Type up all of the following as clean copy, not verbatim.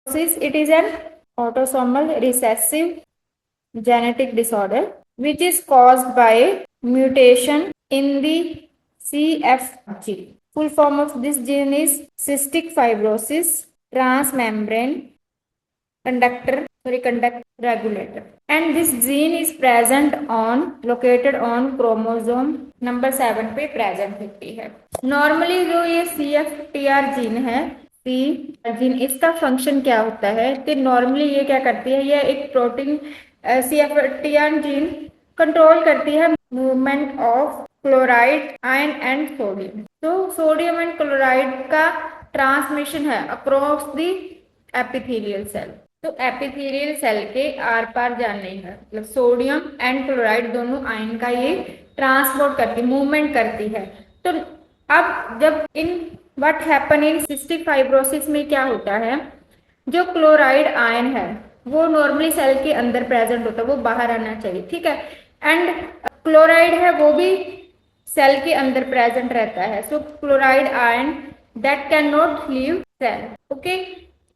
It is an autosomal recessive genetic disorder which is caused by mutation in the CF gene. Full form of this gene is cystic fibrosis transmembrane conductor regulator, and this gene is located on chromosome number 7 पे present होती है। Normally जो ये CFTR gene है, gene, इसका function क्या होता है कि नॉर्मली ये क्या करती है, ये एक प्रोटीन CFTR जीन कंट्रोल करती है movement of chloride, ion and sodium. तो सोडियम एंड क्लोराइड का ट्रांसमिशन है अक्रॉस द एपिथेलियल सेल। तो एपिथेलियल सेल के आर पार जाने है, मतलब सोडियम एंड क्लोराइड दोनों आयन का ये ट्रांसपोर्ट करती, मूवमेंट करती है। तो अब जब in what happen in cystic fibrosis में क्या होता है, जो क्लोराइड आयन है वो नॉर्मली सेल के अंदर प्रेजेंट होता है, वो बाहर आना चाहिए, ठीक है। एंड क्लोराइड है वो भी सेल के अंदर प्रेजेंट रहता है। So chloride ion that can not leave cell, okay.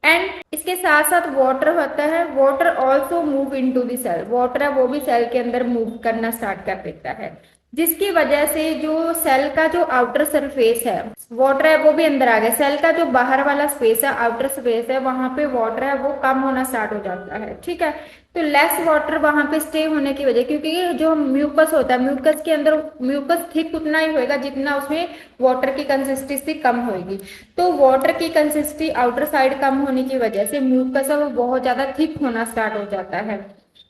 And इसके साथ साथ वाटर होता है, water also move into the cell, water है वो भी सेल के अंदर मूव करना स्टार्ट कर देता है, जिसकी वजह से जो सेल का जो आउटर सरफेस है, वाटर है वो भी अंदर आ गया, सेल का जो बाहर वाला स्पेस है, आउटर स्पेस है, वहां पे वाटर है वो कम होना स्टार्ट हो जाता है, ठीक है। तो लेस वाटर वहां पे स्टे होने की वजह, क्योंकि जो म्यूकस होता है, म्यूकस के अंदर म्यूकस थिक उतना ही होएगा जितना उसमें वाटर की कंसिस्टेंसी कम होगी। तो वाटर की कंसिस्टेंसी आउटर साइड कम होने की वजह से म्यूकस है वो बहुत ज्यादा थिक होना स्टार्ट हो जाता है।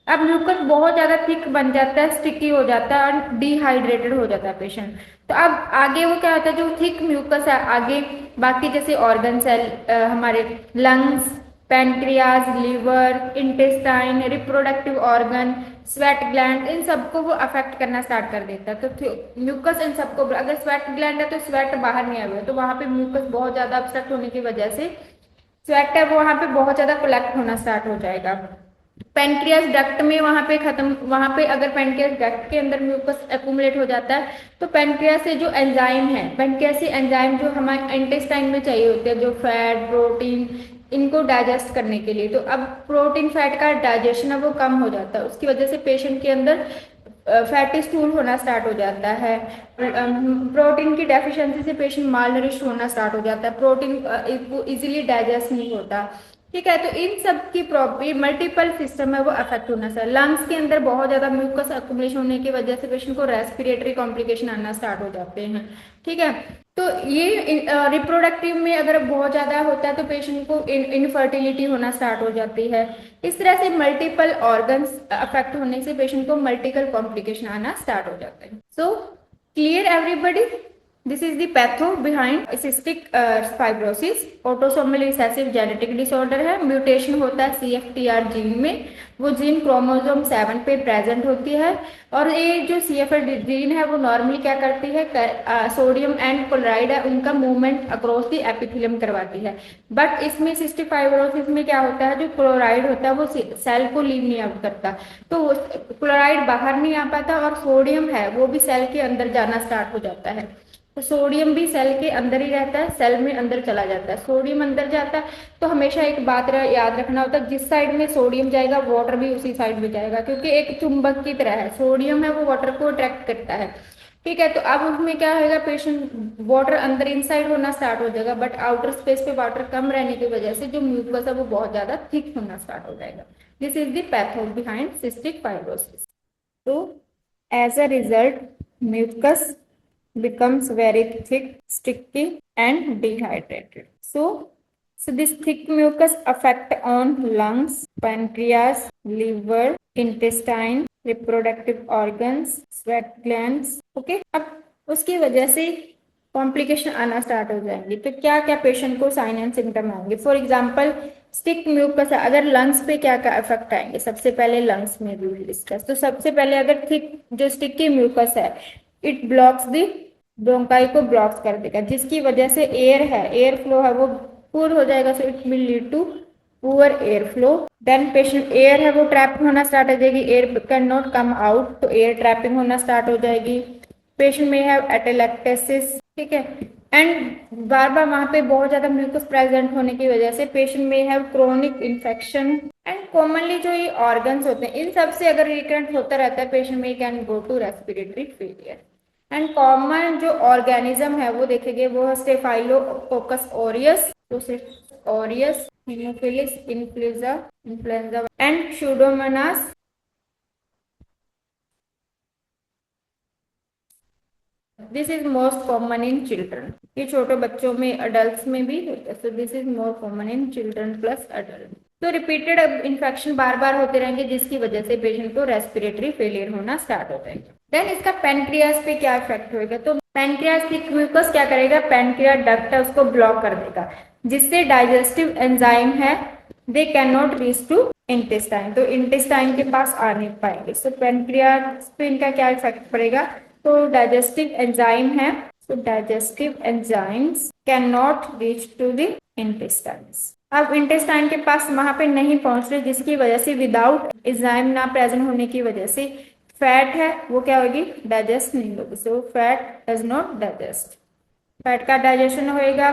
अब म्यूकस बहुत ज्यादा थिक बन जाता है, स्टिकी हो जाता है और डिहाइड्रेटेड हो जाता है पेशेंट। तो अब आगे वो क्या होता है, जो थिक म्यूकस है आगे बाकी जैसे ऑर्गन सेल, हमारे lungs, pancreas, liver, intestine, reproductive organ, sweat gland, इन सबको वो अफेक्ट करना स्टार्ट कर देता है। तो म्यूकस इन सबको, अगर स्वेट ग्लैंड है तो स्वेट बाहर नहीं आया, तो वहां पे म्यूकस बहुत ज्यादा ऑब्स्ट्रक्ट होने की वजह से स्वेट है वो वहां पे बहुत ज्यादा कलेक्ट होना स्टार्ट हो जाएगा। पेनक्रियास डक्ट में वहां पे खत्म, वहां पे अगर पेनक्रियास डक्ट के अंदर म्यूकस एक्यूमुलेट हो जाता है तो पेनक्रियास से जो एंजाइम है, पेनक्रियास से एंजाइम जो हमारे इंटेस्टाइन में चाहिए होते हैं, जो फैट, प्रोटीन, इनको डाइजेस्ट करने के लिए, तो अब प्रोटीन फैट का डाइजेशन है वो कम हो जाता है, उसकी वजह से पेशेंट के अंदर फैटी स्टूल होना स्टार्ट हो जाता है। प्रोटीन की डेफिशिएंसी से पेशेंट माल नरिश होना स्टार्ट हो जाता है, प्रोटीन इजीली डाइजेस्ट नहीं होता, ठीक है। तो इन सब की प्रॉपर्टी मल्टीपल सिस्टम है वो अफेक्ट होना सर। लंग्स के अंदर बहुत ज्यादा म्यूकस एक्युमुलेशन होने की वजह से पेशेंट को रेस्पिरेटरी कॉम्प्लिकेशन आना स्टार्ट हो जाते हैं, ठीक है। तो ये रिप्रोडक्टिव में अगर बहुत ज्यादा होता है तो पेशेंट को इनफर्टिलिटी होना स्टार्ट हो जाती है। इस तरह से मल्टीपल ऑर्गन्स अफेक्ट होने से पेशेंट को मल्टीपल कॉम्प्लिकेशन आना स्टार्ट हो जाता है। So clear everybody, this is the patho behind cystic fibrosis. Autosomal recessive genetic disorder है, म्यूटेशन होता है CFTR जीन में, वो जीन क्रोमोसोम 7 पे प्रेजेंट होती है। और ये जो CFTR जीन है वो नॉर्मली क्या करती है, सोडियम एंड क्लोराइड है उनका मूवमेंट अक्रॉस द एपिथेलियम करवाती है। बट इसमें सिस्टिक फाइब्रोसिस में क्या होता है, जो क्लोराइड होता है वो सेल को लीव नहीं आउट करता, तो क्लोराइड बाहर नहीं आ पाता और सोडियम है वो भी सेल के अंदर जाना स्टार्ट हो जाता है। तो सोडियम भी सेल के अंदर ही रहता है, सेल में अंदर चला जाता है, सोडियम अंदर जाता है। तो हमेशा एक बात याद रखना होता है, जिस साइड में सोडियम जाएगा वाटर भी उसी साइड में जाएगा, क्योंकि एक चुंबक की तरह है, सोडियम है वो वाटर को अट्रैक्ट करता है, ठीक है। तो अब उसमें क्या होगा, पेशेंट वाटर अंदर इनसाइड होना स्टार्ट हो जाएगा, बट आउटर स्पेस पे वाटर कम रहने की वजह से जो म्यूकस है वो बहुत ज्यादा थिक होना स्टार्ट हो जाएगा। This is the patho behind cystic fibrosis. तो as a result mucus becomes very thick, sticky and dehydrated. So this thick mucus affect on lungs, pancreas, liver, intestine, reproductive organs, sweat glands, okay। अब उसकी वजह से complication आना start हो जाएंगे। तो क्या क्या पेशेंट को साइन एंड सिम्टम आएंगे, फॉर एग्जाम्पल स्टिक म्यूकस, अगर लंग्स पे क्या क्या इफेक्ट आएंगे, सबसे पहले लंग्स में भी डिस्कस। तो सबसे पहले अगर थिक जो स्टिकी म्यूकस है, इट ब्लॉक्स द ब्रोंकाई को ब्लॉक्स कर देगा, जिसकी वजह से एयर है, एयर फ्लो है वो पुअर हो जाएगा। So it will lead to poor air flow. Then patient air है वो ट्रैप होना स्टार्ट हो जाएगी, air can not come out, तो एयर ट्रैपिंग होना स्टार्ट हो जाएगी। पेशेंट में है एटेलेक्टेसिस, ठीक है। एंड बार बार वहां पे बहुत ज्यादा म्यूकस प्रेजेंट होने की वजह से पेशेंट में have chronic infection. And commonly जो ये ऑर्गन्स होते हैं इन सब से अगर रिकरेंट होता रहता है पेशेंट में can go to respiratory failure. And common जो ऑर्गेनिज्म है वो देखेंगे वो है Staphylococcus aureus, aureus, Haemophilus influenza and Pseudomonas. This is most common in children, ये छोटे बच्चों में अडल्ट में भी होता है। So this is more common in children plus adult. तो रिपीटेड इन्फेक्शन बार बार होते रहेंगे जिसकी वजह से पेशेंट को रेस्पिरेटरी फेलियर होना स्टार्ट हो जाएगा। देन इसका पेनक्रियास पे क्या इफेक्ट होगा, तो पेनक्रियास की म्यूकस क्या करेगा, पेनक्रिया डक्ट है उसको ब्लॉक कर देगा जिससे डाइजेस्टिव एंजाइम है they can not reach to intestine, तो इंटेस्टाइन के पास आ नहीं पाएंगे। सो पेनक्रियास पे इनका क्या इफेक्ट पड़ेगा, तो डाइजेस्टिव एंजाइम है, so digestive enzymes cannot reach to the intestines। अब इंटेस्टाइन के पास वहां पे नहीं पहुंच रहे जिसकी वजह से विदाउट एंजाइम ना प्रेजेंट होने की वजह से फैट है वो क्या होगी, डाइजेस्ट नहीं होगी। So fat does not digest, fat का डाइजेशन होएगा।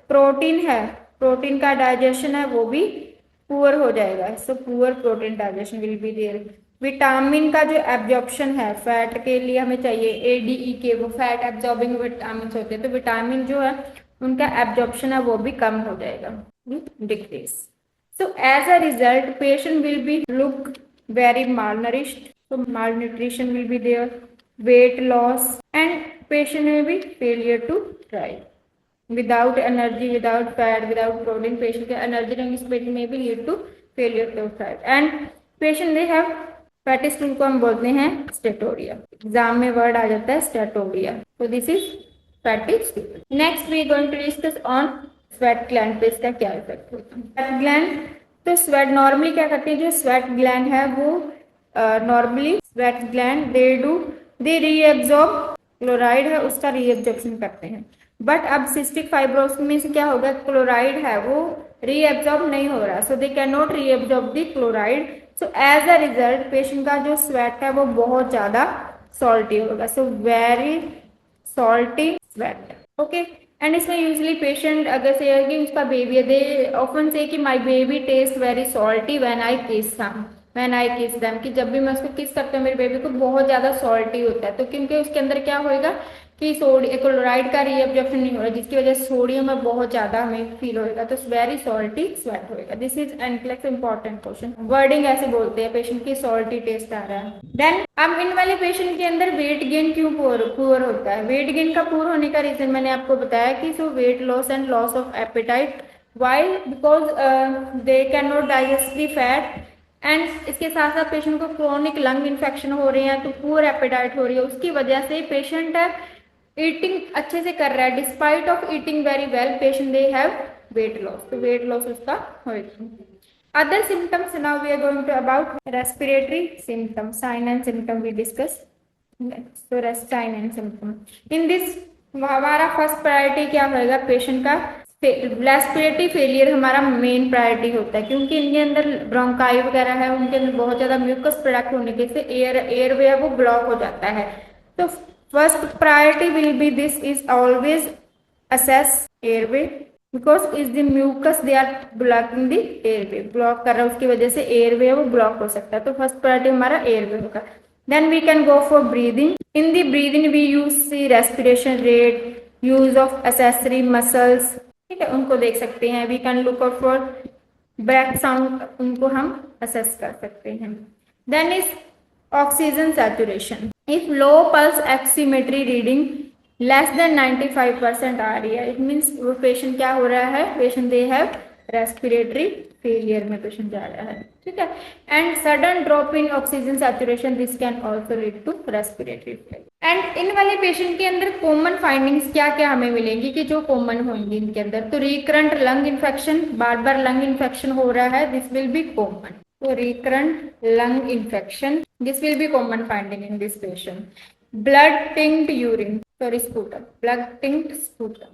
प्रोटीन है, प्रोटीन का डाइजेशन है वो भी पुअर हो जाएगा। So poor protein digestion will be there. Vitamin का जो एब्जॉर्प्शन है फैट के लिए हमें चाहिए एडीई के, वो फैट एब्जॉर्बिंग विटामिन होते हैं, तो विटामिन जो है उनका एब्जॉर्प्शन है वो भी कम हो जाएगा, decrease. So as a result patient will be look very malnourished, so malnutrition will be there, weight loss and patient may be failure to thrive without energy, without fat, without protein। patient के energy नहीं, patient may be lead to failure to thrive and patient they have fatty stool को हम बोलते हैं स्टेटोरिया, exam में word आ जाता है steatorrhoea. तो this is fatty stool. Next we going to discuss on sweat gland पे इसका क्या इफेक्ट होता है। स्वेट ग्लैंड, तो स्वेट नॉर्मली क्या करती है, जो स्वेट ग्लैंड है वो normally sweat gland they reabsorb chloride है उसका रीएब्जॉर्प्शन करते हैं। बट अब सिस्टिक फाइब्रोसिस में से क्या होगा, क्लोराइड है वो रीएब्जॉर्ब नहीं हो रहा, so they can not reabsorb the chloride. So as a result patient का जो स्वेट है वो बहुत ज्यादा सॉल्टी होगा, so very salty sweat. Okay, and इसमें यूजली पेशेंट अगर से कि उसका बेबी है दे ऑफन से कि my baby taste very salty when I kiss them, कि जब भी मैं उसको किस करता हूँ मेरे बेबी को बहुत ज्यादा सॉल्टी होता है। तो क्योंकि उसके अंदर क्या होएगा कि सोडियम क्लोराइड का रीएब्जॉर्प्शन नहीं हो रहा जिसकी वजह से सोडियम में बहुत ज्यादा हमें फील होएगा, तो वेरी सॉल्टी स्वेट होएगा। This is NCLEX important question, wording ऐसे बोलते हैं पेशेंट की सॉल्टी टेस्ट आ रहा है। देन अब इन वाले पेशेंट के अंदर वेट गेन क्यों पुअर होता है, वेट गेन का पुअर होने का रीजन मैंने आपको बताया कि so weight loss and loss of appetite, why because they can not digest the fat and इसके साथ साथ पेशेंट को क्रोनिक लंग इन्फेक्शन हो रही है, तो पुअर एपेटाइट हो रही है, उसकी वजह से पेशेंट है ईटिंग अच्छे से कर रहा है, despite of eating very well patient they have weight loss, तो वेट लॉस उसका होगा। Other symptoms, now we are going to about respiratory symptom, sign and symptom we discuss. तो sign and symptom in this हमारा first priority क्या होगा, patient का respiratory failure हमारा main priority होता है क्योंकि इनके अंदर ब्रोंकाई वगैरह है, उनके अंदर बहुत ज्यादा म्यूकस प्रोडक्ट होने के से एयरवे है वो ब्लॉक हो जाता है। तो first priority will be this is always assess airway because is the mucus they are blocking the airway, block कर रहा है उसकी वजह से airway वो block हो सकता है, तो first priority हमारा airway होगा। then we can go for breathing, in the breathing we use the respiration rate, use of accessory muscles, ठीक है उनको देख सकते हैं। we can look out for breath sound, उनको हम assess कर सकते हैं। then is oxygen saturation, if low pulse oximetry reading less than 95% आ रही है, it means वो पेशेंट क्या हो रहा है, patient they have respiratory failure में पेशेंट जा रहा है, ठीक है। And sudden drop in oxygen saturation this can also lead to respiratory failure. And इन वाले पेशेंट के अंदर कॉमन फाइंडिंग्स क्या क्या हमें मिलेंगी कि जो कॉमन होंगी इनके अंदर, तो रिकरेंट लंग इन्फेक्शन, बार बार लंग इन्फेक्शन हो रहा है, this will B common. So recurrent lung infection, this will be common finding in this patient. Blood tinct urine, sorry sputum, blood tinct sputum,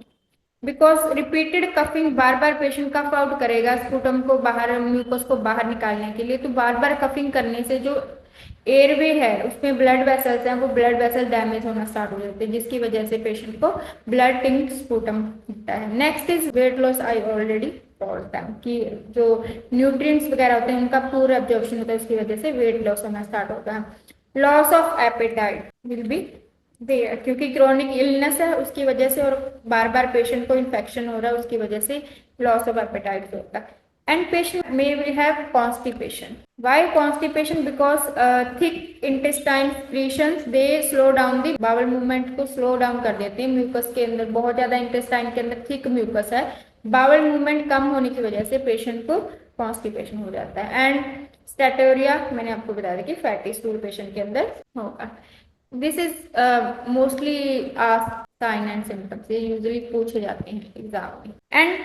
because repeated coughing, बार बार patient cough out करेगा sputum को बाहर, mucus को बाहर निकालने के लिए, तो बार बार कफिंग करने से जो एयरवे है उसमें ब्लड वेसल्स हैं, वो ब्लड वेसल डैमेज होना स्टार्ट हो जाते हैं, जिसकी वजह से पेशेंट को ब्लड टिंट स्पूटम दिखता है। Next is weight loss. I already told them कि जो न्यूट्रिएंट्स वगैरह होते हैं उनका पूरा एब्जॉर्प्शन होता है, उसकी वजह से वेट लॉस होना स्टार्ट होता है। Loss of appetite will be there, क्योंकि क्रोनिक इलनेस है उसकी वजह से, और बार बार पेशेंट को इन्फेक्शन हो रहा है उसकी वजह से लॉस ऑफ एपेटाइट होता है। And patient may have constipation. Why constipation? Because thick intestine secretions they slow down the bowel movement को slow down कर देते हैं। म्यूकस के अंदर बहुत ज्यादा इंटेस्टाइन के अंदर थिक म्यूकस है, बावल मूवमेंट कम होने की वजह से पेशेंट को कॉन्स्टिपेशन हो जाता है। एंड स्टेटोरिया मैंने आपको बताया था कि फैटी स्टूल पेशेंट के अंदर होगा। This is mostly sign and symptoms, ये यूजुअली पूछे जाते हैं एग्जाम में। एंड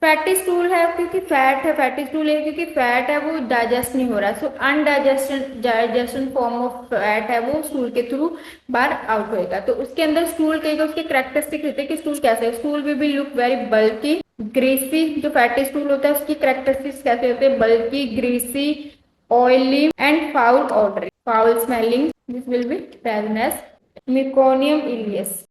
फैटी स्टूल है क्योंकि फैट है, फैटी स्टूल है क्योंकि फैट है वो डाइजेस्ट नहीं हो रहा है, सो अनडाइजेशन फॉर्म ऑफ फैट है वो स्टूल के थ्रू बाहर आउट होएगा। तो उसके अंदर स्टूल के उसके कैरेक्टरिस्टिक रहते हैं कि स्टूल कैसे है। Stool will be look very bulky greasy, जो फैटी स्टूल होता है उसकी कैरेक्टरिस्टिक्स कैसे होते हैं, bulky greasy oily and foul odour, foul smelling. This will be present as meconium iliacus.